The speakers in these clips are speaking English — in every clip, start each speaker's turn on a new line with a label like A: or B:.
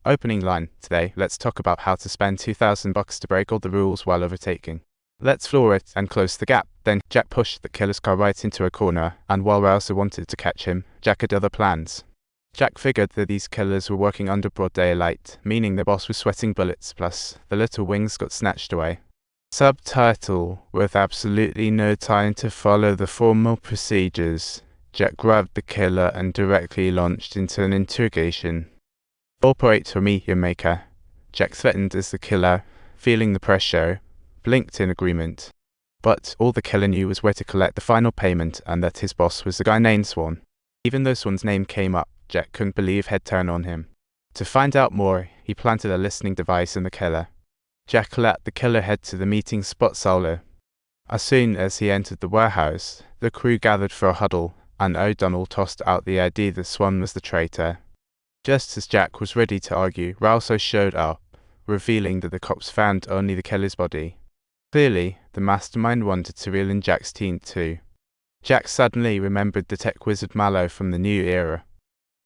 A: Opening line. Today, let's talk about how to spend $2,000 to break all the rules while overtaking. Let's floor it and close the gap. Then Jack pushed the killer's car right into a corner, and while Rouser wanted to catch him, Jack had other plans. Jack figured that these killers were working under broad daylight, meaning the boss was sweating bullets, plus the little wings got snatched away. Subtitle. With absolutely no time to follow the formal procedures, Jack grabbed the killer and directly launched into an interrogation. "Cooperate for me, your maker," Jack threatened as the killer, feeling the pressure, blinked in agreement. But all the killer knew was where to collect the final payment and that his boss was a guy named Swan. Even though Swan's name came up, Jack couldn't believe he'd turn on him. To find out more, he planted a listening device in the killer. Jack let the killer head to the meeting spot solo. As soon as he entered the warehouse, the crew gathered for a huddle, and O'Donnell tossed out the idea that Swan was the traitor. Just as Jack was ready to argue, Rouser showed up, revealing that the cops found only the killer's body. Clearly, the mastermind wanted to reel in Jack's team too. Jack suddenly remembered the tech wizard Mallow from the New Era.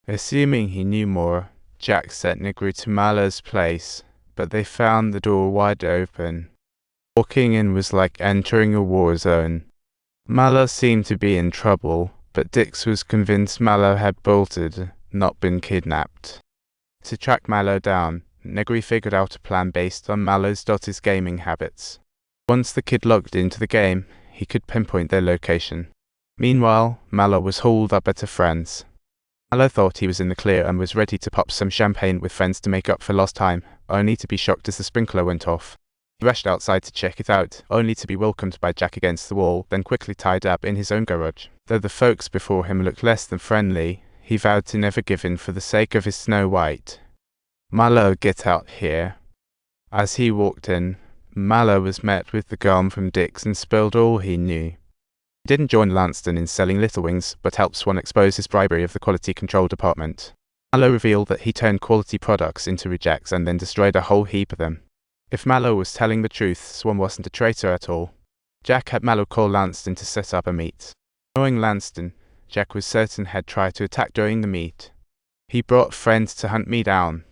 A: Assuming he knew more, Jack sent Negri to Mallow's place, but they found the door wide open. Walking in was like entering a war zone. Mallow seemed to be in trouble, but Dix was convinced Mallow had bolted, not been kidnapped. To track Mallow down, Negri figured out a plan based on Mallow's daughter's gaming habits. Once the kid logged into the game, he could pinpoint their location. Meanwhile, Mallow was holed up at a friend's. Mallow thought he was in the clear and was ready to pop some champagne with friends to make up for lost time, only to be shocked as the sprinkler went off. He rushed outside to check it out, only to be welcomed by Jack against the wall, then quickly tied up in his own garage. Though the folks before him looked less than friendly, he vowed to never give in for the sake of his Snow White. "Mallow, get out here." As he walked in, Mallow was met with the gun from Dix and spilled all he knew. He didn't join Lanston in selling Little Wings, but helped Swan expose his bribery of the quality control department. Mallow revealed that he turned quality products into rejects and then destroyed a whole heap of them. If Mallow was telling the truth, Swan wasn't a traitor at all. Jack had Mallow call Lanston to set up a meet. Knowing Lanston, Jack was certain he'd try to attack during the meet. "He brought friends to hunt me down.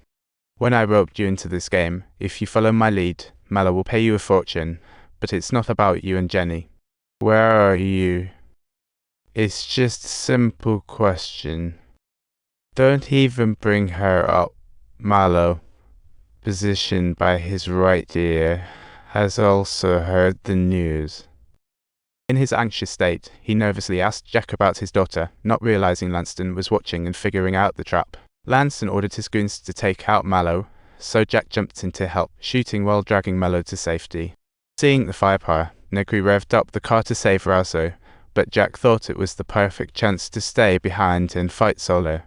A: When I roped you into this game, if you follow my lead, Mallow will pay you a fortune, but it's not about you and Jenny." "Where are you?" "It's just a simple question." "Don't even bring her up." Mallow, positioned by his right ear, has also heard the news. In his anxious state, he nervously asked Jack about his daughter, not realizing Lanston was watching and figuring out the trap. Lanston ordered his goons to take out Mallow, so Jack jumped in to help, shooting while dragging Mallow to safety. Seeing the firepower, Negri revved up the car to save Rouser, but Jack thought it was the perfect chance to stay behind and fight solo.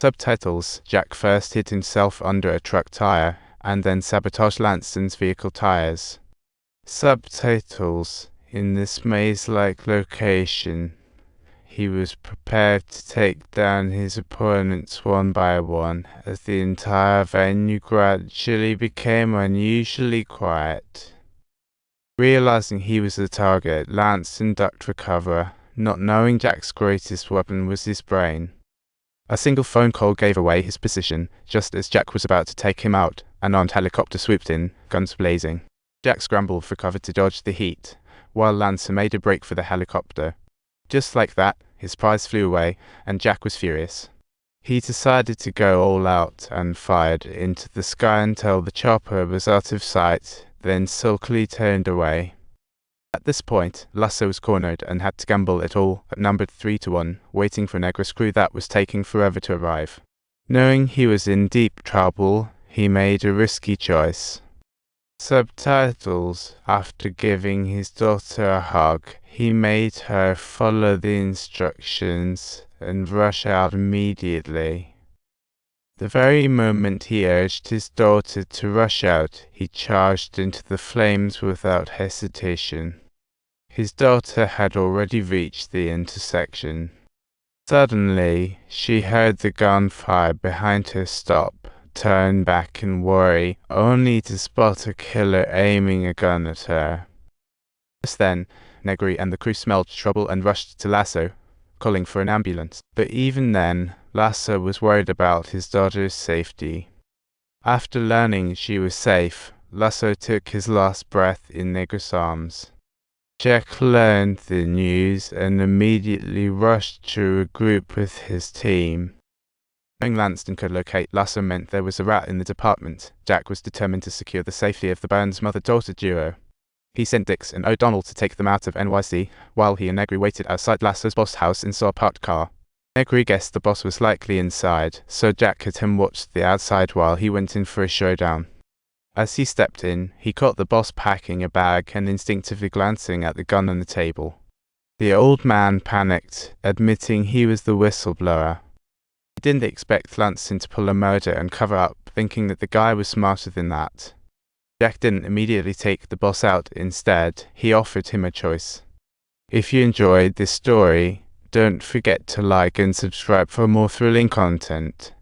A: Subtitles. Jack first hid himself under a truck tire, and then sabotaged Lanston's vehicle tires. Subtitles. In this maze-like location, he was prepared to take down his opponents one by one, as the entire venue gradually became unusually quiet. Realizing he was the target, Lanston ducked for cover, not knowing Jack's greatest weapon was his brain. A single phone call gave away his position, just as Jack was about to take him out. An armed helicopter swooped in, guns blazing. Jack scrambled for cover to dodge the heat, while Lancer made a break for the helicopter. Just like that, his prize flew away, and Jack was furious. He decided to go all out and fired into the sky until the chopper was out of sight, then sulkily turned away. At this point, Lasso was cornered and had to gamble it all at numbered 3-1, waiting for Negra's crew that was taking forever to arrive. Knowing he was in deep trouble, he made a risky choice. Subtitles. After giving his daughter a hug, he made her follow the instructions and rush out immediately. The very moment he urged his daughter to rush out, he charged into the flames without hesitation. His daughter had already reached the intersection. Suddenly, she heard the gunfire behind her stop, turn back in worry, only to spot a killer aiming a gun at her. Just then, Negri and the crew smelled trouble and rushed to Lasso, calling for an ambulance. But even then, Lasso was worried about his daughter's safety. After learning she was safe, Lasso took his last breath in Negra's arms. Jack learned the news and immediately rushed to regroup with his team. Knowing Lanston could locate Lasso meant there was a rat in the department. Jack was determined to secure the safety of the Burns mother-daughter duo. He sent Dix and O'Donnell to take them out of NYC, while he and Negri waited outside Lasso's boss house and saw a parked car. Negri guessed the boss was likely inside, so Jack had him watch the outside while he went in for a showdown. As he stepped in, he caught the boss packing a bag and instinctively glancing at the gun on the table. The old man panicked, admitting he was the whistleblower. He didn't expect Lanston to pull a murder and cover up, thinking that the guy was smarter than that. Jack didn't immediately take the boss out. Instead, he offered him a choice. If you enjoyed this story, don't forget to like and subscribe for more thrilling content.